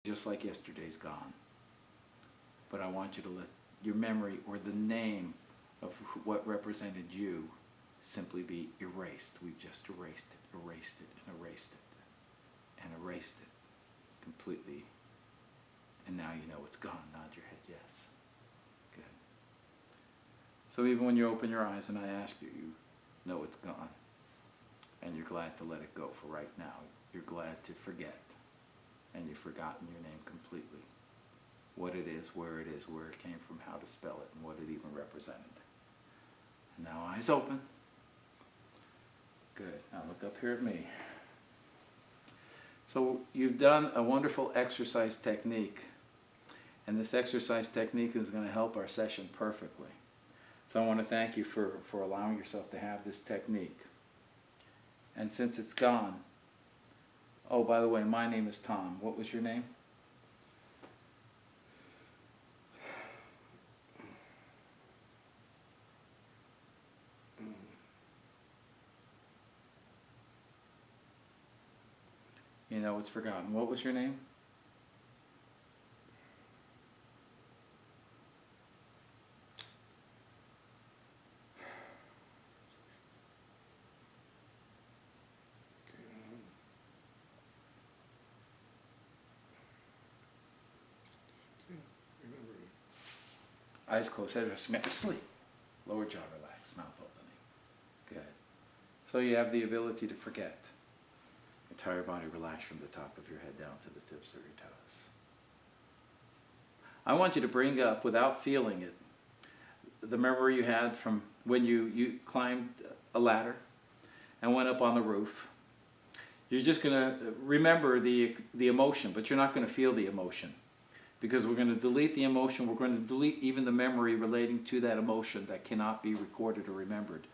just like yesterday's gone. But I want you to let your memory or the name of what represented you simply be erased. We've just erased it, and erased it, and erased it completely. And now you know it's gone. Nod your head yes. Good. So even when you open your eyes and I ask you, you know it's gone. And you're glad to let it go for right now. You're glad to forget. And you've forgotten your name completely. What it is, where it came from, how to spell it, and what it even represented. And now eyes open. Good. Now look up here at me. So you've done a wonderful exercise technique. And this exercise technique is going to help our session perfectly. So I want to thank you for allowing yourself to have this technique. And since it's gone, oh, by the way, my name is Tom. What was your name? You know, it's forgotten. What was your name? Eyes closed, head rested, sleep. Lower jaw relaxed, mouth opening. Good. So you have the ability to forget. Entire body relaxed from the top of your head down to the tips of your toes. I want you to bring up, without feeling it, the memory you had from when you climbed a ladder and went up on the roof. You're just going to remember the emotion, but you're not going to feel the emotion. Because we're going to delete the emotion, we're going to delete even the memory relating to that emotion that cannot be recorded or remembered.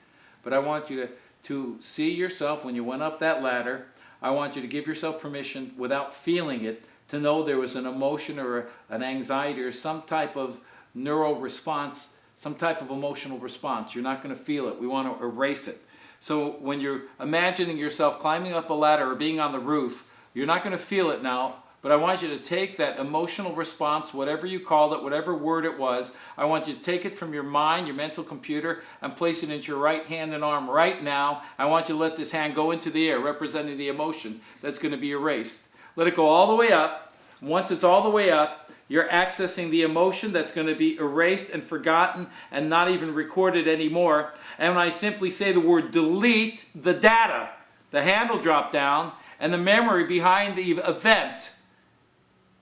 But I want you to see yourself when you went up that ladder. I want you to give yourself permission, without feeling it, to know there was an emotion or an anxiety or some type of neural response, some type of emotional response. You're not going to feel it. We want to erase it. So when you're imagining yourself climbing up a ladder or being on the roof, you're not going to feel it now. But I want you to take that emotional response, whatever you called it, whatever word it was, I want you to take it from your mind, your mental computer, and place it into your right hand and arm right now. I want you to let this hand go into the air, representing the emotion that's going to be erased. Let it go all the way up. Once it's all the way up, you're accessing the emotion that's going to be erased and forgotten and not even recorded anymore. And when I simply say the word delete, the data, the hand will drop down, and the memory behind the event,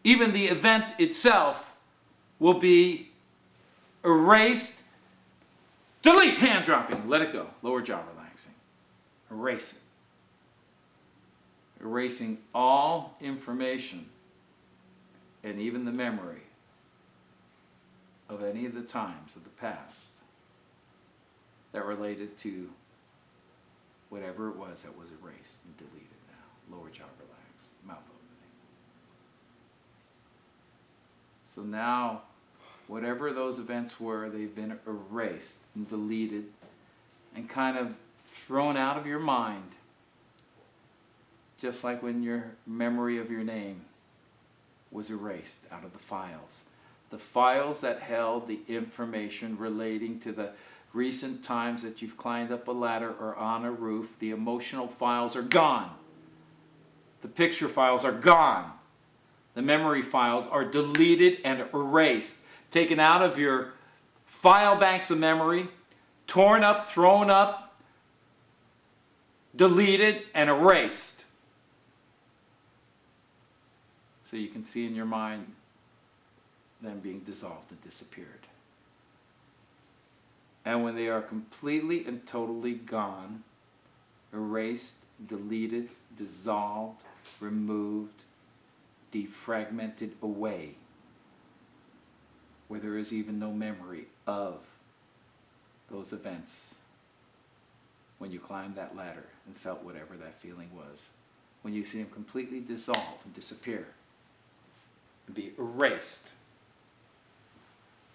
even the event itself, will be erased. Delete, hand dropping, let it go. Lower jaw relaxing. Erase it. Erasing all information and even the memory of any of the times of the past that related to whatever it was that was erased and deleted now. Lower jaw relaxed, mouth open. So now, whatever those events were, they've been erased and deleted and kind of thrown out of your mind. Just like when your memory of your name was erased out of the files. The files that held the information relating to the recent times that you've climbed up a ladder or on a roof, the emotional files are gone. The picture files are gone. The memory files are deleted and erased, taken out of your file banks of memory, torn up, thrown up, deleted, and erased. So you can see in your mind them being dissolved and disappeared. And when they are completely and totally gone, erased, deleted, dissolved, removed, defragmented away, where there is even no memory of those events when you climbed that ladder and felt whatever that feeling was. When you see them completely dissolve and disappear and be erased,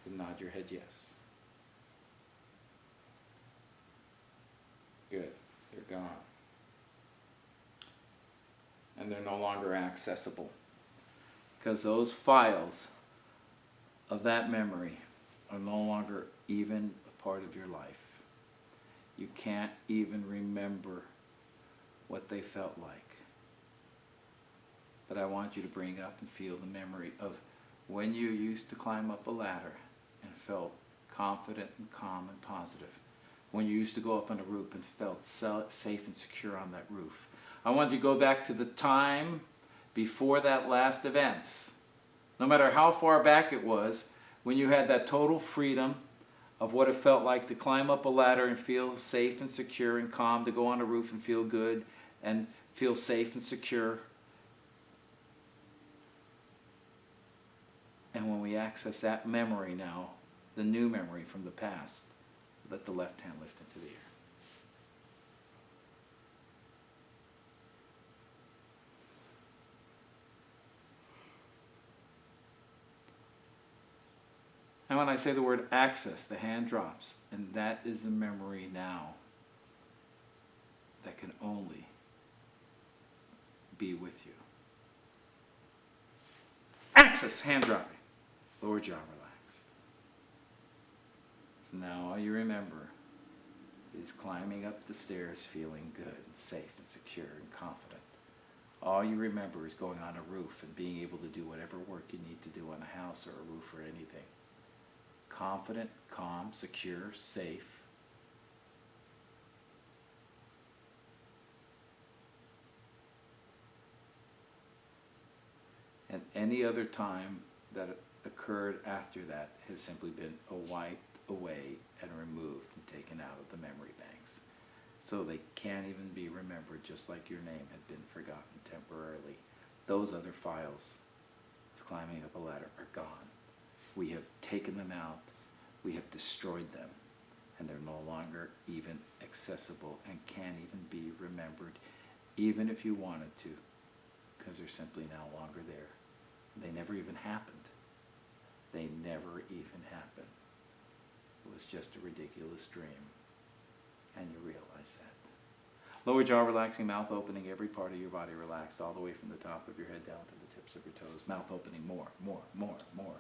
and nod your head yes. Good. They're gone. And they're no longer accessible. because those files of that memory are no longer even a part of your life. You can't even remember what they felt like. But I want you to bring up and feel the memory of when you used to climb up a ladder and felt confident and calm and positive. When you used to go up on a roof and felt safe and secure on that roof. I want you to go back to the time before that last events. No matter how far back it was, when you had that total freedom of what it felt like to climb up a ladder and feel safe and secure and calm, to go on a roof and feel good and feel safe and secure. And when we access that memory now, the new memory from the past, let the left hand lift into the air. And when I say the word access, the hand drops, and that is the memory now that can only be with you. Access, hand dropping. Lower jaw relaxed. So now all you remember is climbing up the stairs feeling good and safe and secure and confident. All you remember is going on a roof and being able to do whatever work you need to do on a house or a roof or anything. Confident, calm, secure, safe. And any other time that occurred after that has simply been wiped away and removed and taken out of the memory banks. So they can't even be remembered, just like your name had been forgotten temporarily. Those other files of climbing up a ladder are gone. We have taken them out, we have destroyed them, and they're no longer even accessible and can't even be remembered, even if you wanted to, because they're simply no longer there. They never even happened. They never even happened. It was just a ridiculous dream, and you realize that. Lower jaw relaxing, mouth opening, every part of your body relaxed, all the way from the top of your head down to the tips of your toes. Mouth opening, more, more, more, more,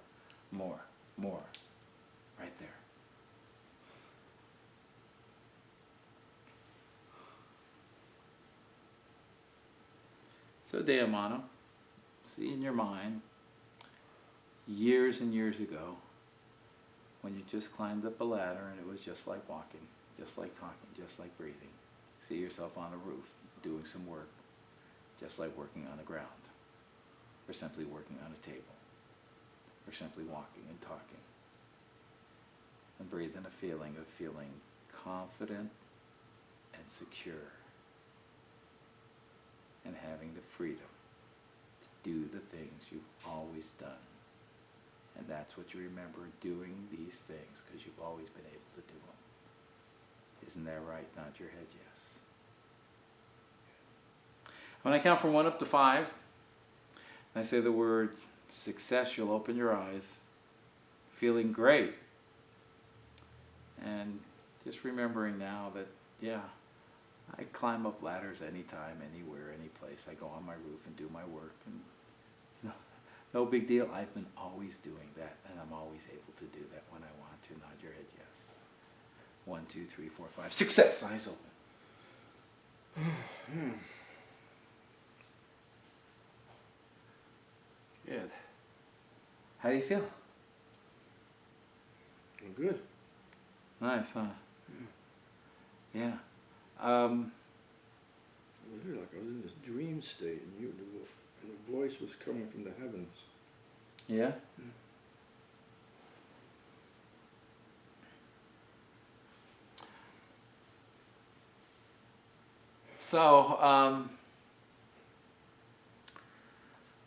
more, more. Right there. So, Dayamano, see in your mind, years and years ago, when you just climbed up a ladder and it was just like walking, just like talking, just like breathing. See yourself on a roof, doing some work, just like working on the ground, or simply working on a table, or simply walking and talking. And breathe in a feeling of feeling confident and secure, and having the freedom to do the things you've always done. And that's what you remember, doing these things, because you've always been able to do them. Isn't that right? Nod your head yes. When I count from 1 up to 5, and I say the word success, you'll open your eyes, feeling great. And just remembering now that, yeah, I climb up ladders anytime, anywhere, any place. I go on my roof and do my work. And no big deal. I've been always doing that, and I'm always able to do that when I want to. Nod your head yes. 1, 2, 3, 4, 5. Success! Eyes open. Good. How do you feel? I'm good. Nice, huh? Yeah. I was here like I was in this dream state, and the voice was coming from the heavens. Yeah? So,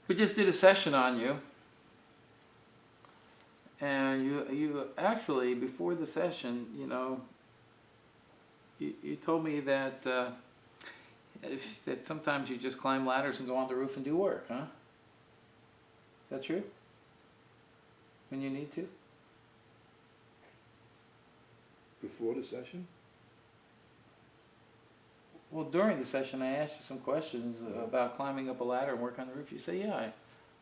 we just did a session on you. And you actually, before the session, you told me that that sometimes you just climb ladders and go on the roof and do work, huh? Is that true? When you need to? Before the session? Well, during the session, I asked you some questions about climbing up a ladder and work on the roof. You say, yeah,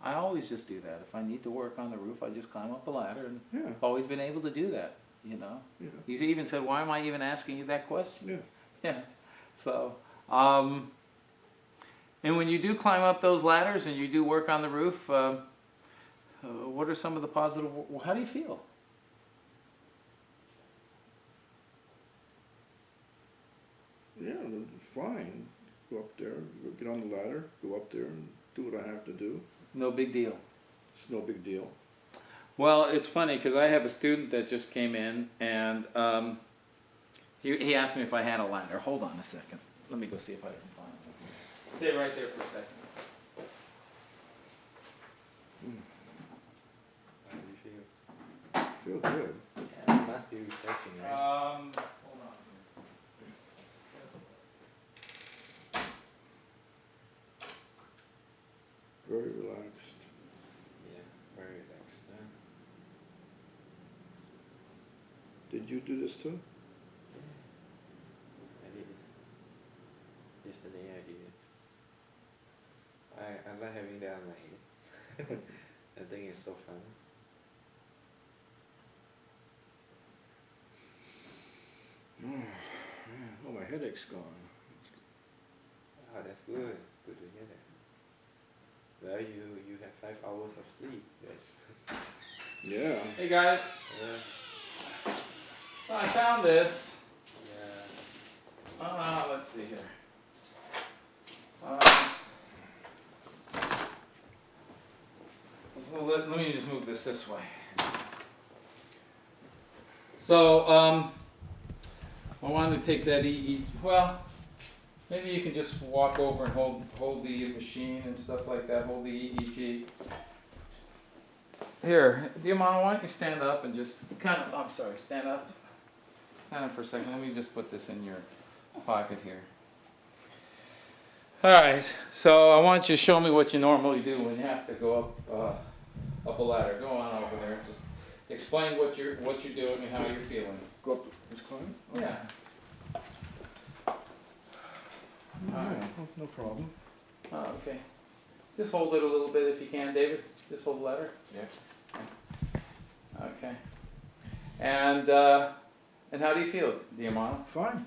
I always just do that. If I need to work on the roof, I just climb up a ladder, and Yeah. I've always been able to do that, you know. Yeah. You even said, why am I even asking you that question? Yeah. Yeah. So, and when you do climb up those ladders and you do work on the roof, what are some of the positive, how do you feel? Yeah, fine. Go up there, get on the ladder, go up there and do what I have to do. No big deal. It's no big deal. Well, it's funny because I have a student that just came in, and he asked me if I had a ladder. Hold on a second. Let me go see if I can find it. Stay right there for a second. How do you feel? Feel good. Yeah, it must be refreshing, right? Hold on. Very relaxed. Yeah, very relaxed. Huh? Did you do this too? I did it. Yesterday I did it. I like having that on my head. I think it's so fun. Oh, my headache's gone. Oh, that's good. Good to hear that. Well, you have 5 hours of sleep. That's Yeah. Hey guys, yeah. so I found this. Yeah. Let's see here. So let me just move this way. So I wanted to take that well, maybe you can just walk over and hold the machine and stuff like that. Hold the EEG. Here, Diamano, why don't you stand up and just stand up. Stand up for a second. Let me just put this in your pocket here. All right. So I want you to show me what you normally do when you have to go up a ladder. Go on over there. Just explain what you're doing and how you're feeling. Go up this climb? Yeah. Alright. No problem. Oh, okay. Just hold it a little bit if you can, David. Just hold the ladder. Yeah. Okay. And how do you feel, Diamano? Fine.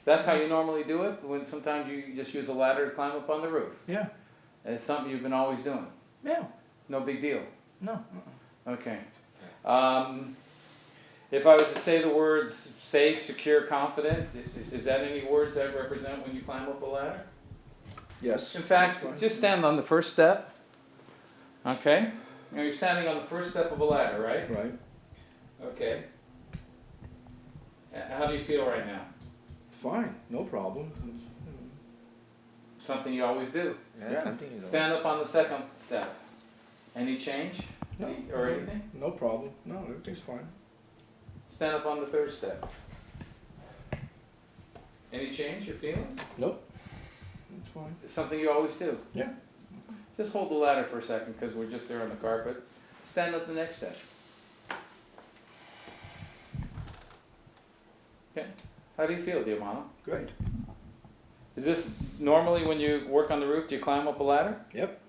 That's how you normally do it? When sometimes you just use a ladder to climb up on the roof? Yeah. It's something you've been always doing? Yeah. No big deal? No. Okay. If I was to say the words safe, secure, confident, is that any words that represent when you climb up a ladder? Yes. In fact, just stand on the first step. Okay? Now you're standing on the first step of a ladder, right? Right. Okay. How do you feel right now? Fine. No problem. Something you always do. Yeah. Something you know. Stand up on the second step. Any change? No. Or anything? No problem. No, everything's fine. Stand up on the third step. Any change, your feelings? Nope. It's fine. It's something you always do. Yeah. Just hold the ladder for a second because we're just there on the carpet. Stand up the next step. Okay. How do you feel, Diamano? Great. Is this normally when you work on the roof, do you climb up a ladder? Yep.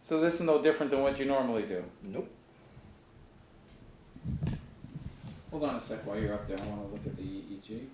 So this is no different than what you normally do. Nope. Hold on a sec while you're up there. I want to look at the EEG.